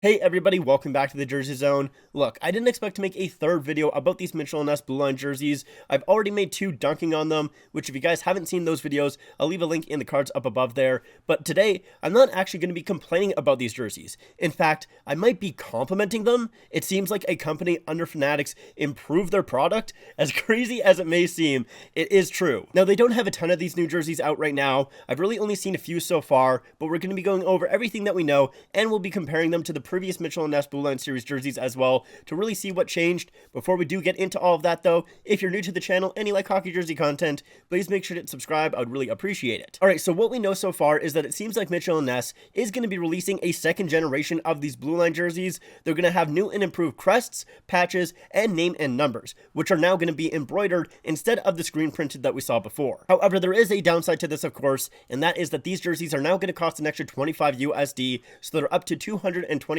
Hey everybody, welcome back to the Jersey Zone. Look, I didn't expect to make a third video about these Mitchell & Ness Blue Line jerseys. I've already made two dunking on them, which if you guys haven't seen those videos, I'll leave a link in the cards up above there. But today, I'm not actually going to be complaining about these jerseys. In fact, I might be complimenting them. It seems like a company under Fanatics improved their product. As crazy as it may seem, it is true. Now, they don't have a ton of these new jerseys out right now. I've really only seen a few so far, but we're going to be going over everything that we know, and we'll be comparing them to the previous Mitchell & Ness Blue Line Series jerseys as well to really see what changed. Before we do get into all of that though, if you're new to the channel and you like hockey jersey content, please make sure to subscribe. I would really appreciate it. Alright, so what we know so far is that it seems like Mitchell & Ness is going to be releasing a second generation of these Blue Line jerseys. They're going to have new and improved crests, patches, and name and numbers, which are now going to be embroidered instead of the screen printed that we saw before. However, there is a downside to this, of course, and that is that these jerseys are now going to cost an extra 25 USD, so they're up to $225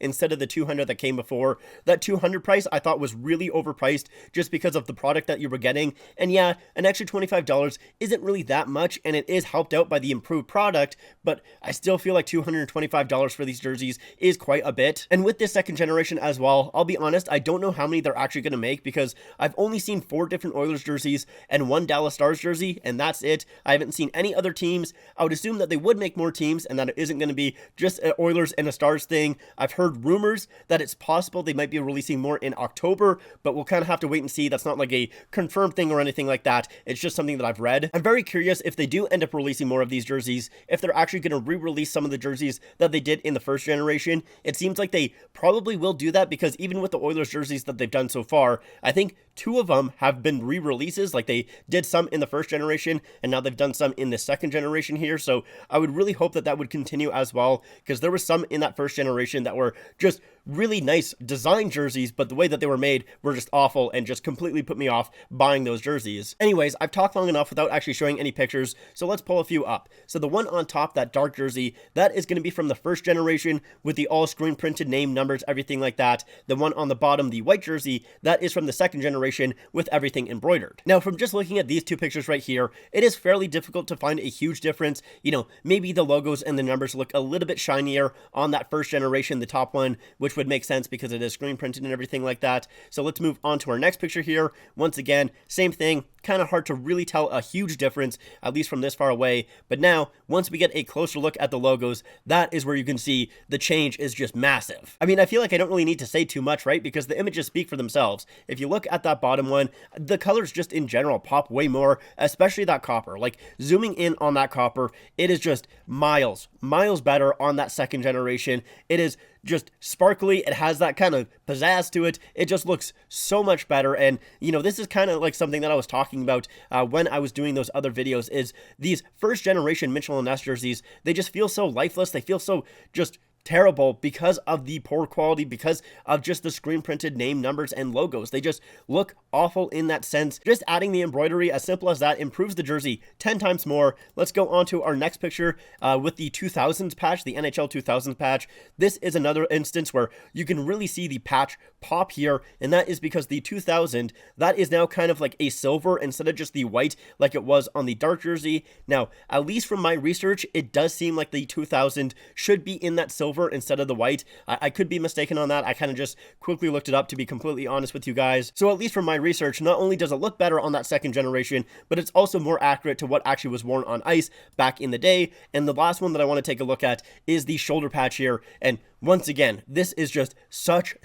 instead of the 200 that came before. That 200 price I thought was really overpriced just because of the product that you were getting. And yeah, an extra $25 isn't really that much, and it is helped out by the improved product, but I still feel like $225 for these jerseys is quite a bit. And with this second generation as well, I'll be honest, I don't know how many they're actually going to make because I've only seen 4 different Oilers jerseys and 1 Dallas Stars jersey, and that's it. I haven't seen any other teams. I would assume that they would make more teams and that it isn't going to be just an Oilers and a Stars thing. I've heard rumors that it's possible they might be releasing more in October, but we'll kind of have to wait and see. That's not like a confirmed thing or anything like that. It's just something that I've read. I'm very curious if they do end up releasing more of these jerseys, if they're actually going to re-release some of the jerseys that they did in the first generation. It seems like they probably will do that because even with the Oilers jerseys that they've done so far, I think 2 of them have been re-releases. Like they did some in the first generation and now they've done some in the second generation here. So I would really hope that that would continue as well, because there was some in that first generation that were just really nice design jerseys, but the way that they were made were just awful and just completely put me off buying those jerseys. Anyways, I've talked long enough without actually showing any pictures, so let's pull a few up. So the one on top, that dark jersey, that is going to be from the first generation with the all screen printed name, numbers, everything like that. The one on the bottom, the white jersey, that is from the second generation with everything embroidered. Now, from just looking at these two pictures right here, it is fairly difficult to find a huge difference. You know, maybe the logos and the numbers look a little bit shinier on that first generation, the top one, which would make sense because it is screen printed and everything like that. So let's move on to our next picture here. Once again, same thing, kind of hard to really tell a huge difference, at least from this far away. But now, once we get a closer look at the logos, that is where you can see the change is just massive. I mean, I feel like I don't really need to say too much, right? Because the images speak for themselves. If you look at that bottom one, the colors just in general pop way more, especially that copper. Like zooming in on that copper, it is just miles better on that second generation. It is just sparkly. It has that kind of pizzazz to it. It just looks so much better. And you know, this is kind of like something that I was talking about when I was doing those other videos, is these first generation Mitchell & Ness jerseys, they just feel so lifeless. They feel so just terrible because of the poor quality, because of just the screen printed name, numbers, and logos. They just look awful in that sense. Just adding the embroidery, as simple as that, improves the jersey 10 times more. Let's go on to our next picture with the 2000s patch, the NHL 2000s patch. This is another instance where you can really see the patch pop here, and that is because the 2000, that is now kind of like a silver instead of just the white like it was on the dark jersey. Now, at least from my research, it does seem like the 2000 should be in that silver instead of the white. I could be mistaken on that. I kind of just quickly looked it up, to be completely honest with you guys. So at least from my research, not only does it look better on that second generation, but it's also more accurate to what actually was worn on ice back in the day. And the last one that I want to take a look at is the shoulder patch here. And once again, this is just such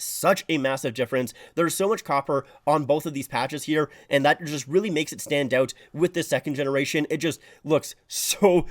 a massive difference. There's so much copper on both of these patches here, and that just really makes it stand out with this second generation. It just looks so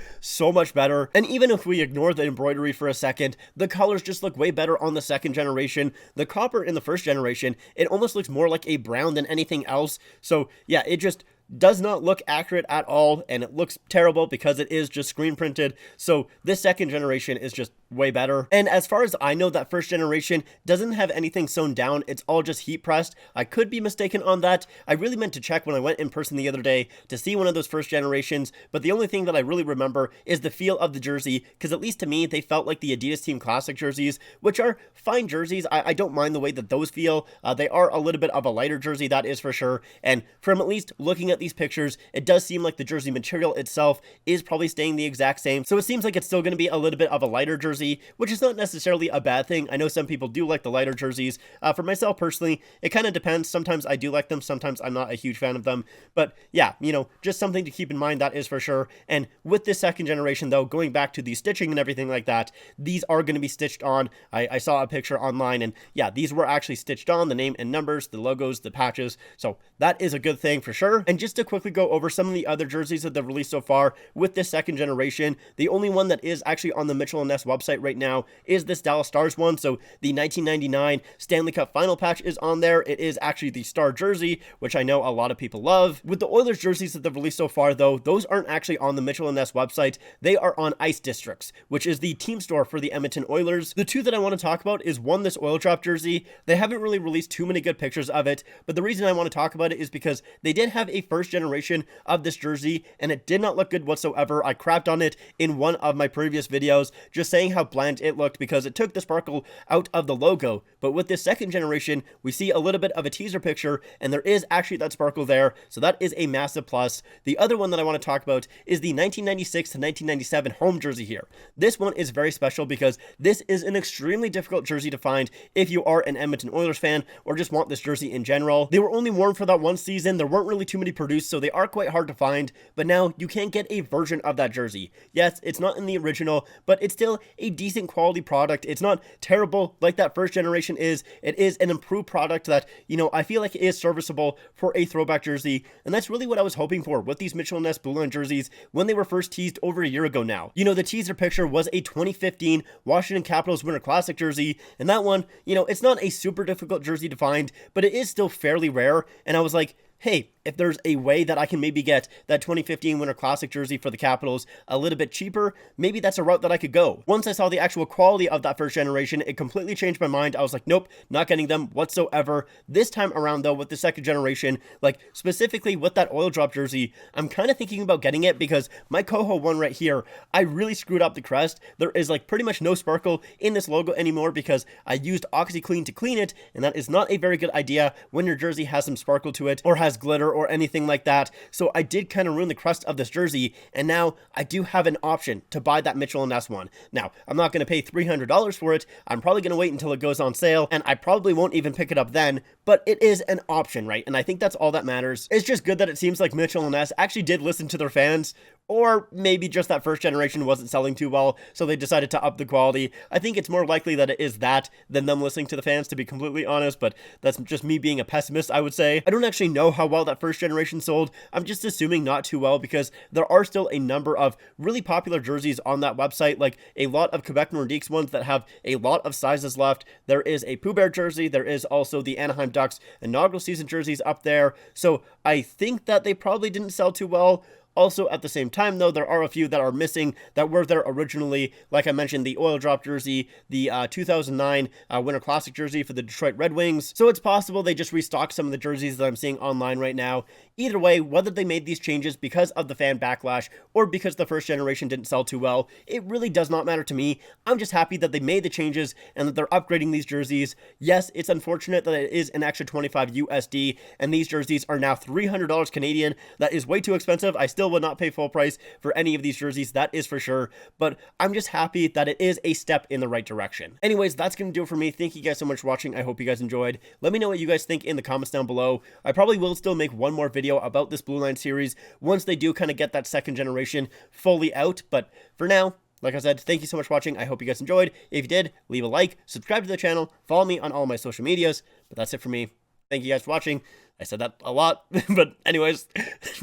much better. And even if we ignore the embroidery for a second, the colors just look way better on the second generation. The copper in the first generation, it almost looks more like a brown than anything else. So yeah, it just does not look accurate at all, and it looks terrible because it is just screen printed. So this second generation is just way better. And as far as I know, that first generation doesn't have anything sewn down. It's all just heat pressed. I could be mistaken on that. I really meant to check when I went in person the other day to see one of those first generations, but the only thing that I really remember is the feel of the jersey, because at least to me, they felt like the Adidas Team Classic jerseys, which are fine jerseys. I don't mind the way that those feel. They are a little bit of a lighter jersey, that is for sure. And from at least looking at these pictures, it does seem like the jersey material itself is probably staying the exact same. So it seems like it's still going to be a little bit of a lighter jersey jersey, which is not necessarily a bad thing. I know some people do like the lighter jerseys. For myself personally, it kind of depends. Sometimes I do like them, sometimes I'm not a huge fan of them. But yeah, you know, just something to keep in mind, that is for sure. And with this second generation though, going back to the stitching and everything like that, these are going to be stitched on. I saw a picture online, and yeah, these were actually stitched on, the name and numbers, the logos, the patches. So that is a good thing for sure. And just to quickly go over some of the other jerseys that they've released so far with this second generation, the only one that is actually on the Mitchell & Ness website right now is this Dallas Stars one. So the 1999 Stanley Cup final patch is on there. It is actually the Star jersey, which I know a lot of people love. With the Oilers jerseys that they've released so far though, those aren't actually on the Mitchell & Ness website. They are on Ice Districts, which is the team store for the Edmonton Oilers. The two that I want to talk about is one, this Oil Drop jersey. They haven't really released too many good pictures of it, but the reason I want to talk about it is because they did have a first generation of this jersey and it did not look good whatsoever. I crapped on it in one of my previous videos, just saying how bland it looked because it took the sparkle out of the logo. But with this second generation, we see a little bit of a teaser picture and there is actually that sparkle there, so that is a massive plus. The other one that I want to talk about is the 1996 to 1997 home jersey here. This one is very special because this is an extremely difficult jersey to find if you are an Edmonton Oilers fan or just want this jersey in general. They were only worn for that one season. There weren't really too many produced, so they are quite hard to find, but now you can get a version of that jersey. Yes, it's not in the original, but it's still a decent quality product. It's not terrible like that first generation is. It is an improved product that, you know, I feel like is serviceable for a throwback jersey, and that's really what I was hoping for with these Mitchell & Ness Blue Line jerseys when they were first teased over a year ago now. You know, the teaser picture was a 2015 Washington Capitals Winter Classic jersey, and that one, you know, it's not a super difficult jersey to find, but it is still fairly rare, and I was like, hey, if there's a way that I can maybe get that 2015 Winter Classic jersey for the Capitals a little bit cheaper, maybe that's a route that I could go. Once I saw the actual quality of that first generation, it completely changed my mind. I was like, nope, not getting them whatsoever. This time around though, with the second generation, like specifically with that Oil Drop jersey, I'm kind of thinking about getting it because my Coho one right here, I really screwed up the crest. There is like pretty much no sparkle in this logo anymore because I used OxiClean to clean it, and that is not a very good idea when your jersey has some sparkle to it or has glitter or anything like that. So I did kind of ruin the crest of this jersey, and now I do have an option to buy that Mitchell & Ness one. Now, I'm not going to pay $300 for it. I'm probably going to wait until it goes on sale, and I probably won't even pick it up then, but it is an option, right? And I think that's all that matters. It's just good that it seems like Mitchell & Ness actually did listen to their fans, or maybe just that first generation wasn't selling too well, so they decided to up the quality. I think it's more likely that it is that than them listening to the fans, to be completely honest, but that's just me being a pessimist, I would say. I don't actually know how well that first generation sold. I'm just assuming not too well because there are still a number of really popular jerseys on that website, like a lot of Quebec Nordiques ones that have a lot of sizes left. There is a Pooh Bear jersey. There is also the Anaheim Ducks inaugural season jerseys up there. So I think that they probably didn't sell too well. Also, at the same time, though, there are a few that are missing that were there originally. Like I mentioned, the Oil Drop jersey, the 2009 Winter Classic jersey for the Detroit Red Wings. So it's possible they just restocked some of the jerseys that I'm seeing online right now. Either way, whether they made these changes because of the fan backlash or because the first generation didn't sell too well, it really does not matter to me. I'm just happy that they made the changes and that they're upgrading these jerseys. Yes, it's unfortunate that it is an extra $25 USD, and these jerseys are now $300 Canadian. That is way too expensive. I still would not pay full price for any of these jerseys, that is for sure, but I'm just happy that it is a step in the right direction. Anyways, that's gonna do it for me. Thank you guys so much for watching. I hope you guys enjoyed. Let me know what you guys think in the comments down below. I probably will still make one more video about this Blue Line series once they do kind of get that second generation fully out, but for now, like I said, thank you so much for watching. I hope you guys enjoyed. If you did, leave a like, subscribe to the channel, follow me on all my social medias, but that's it for me. Thank you guys for watching. I said that a lot, but anyways,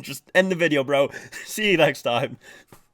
just end the video, bro. See you next time.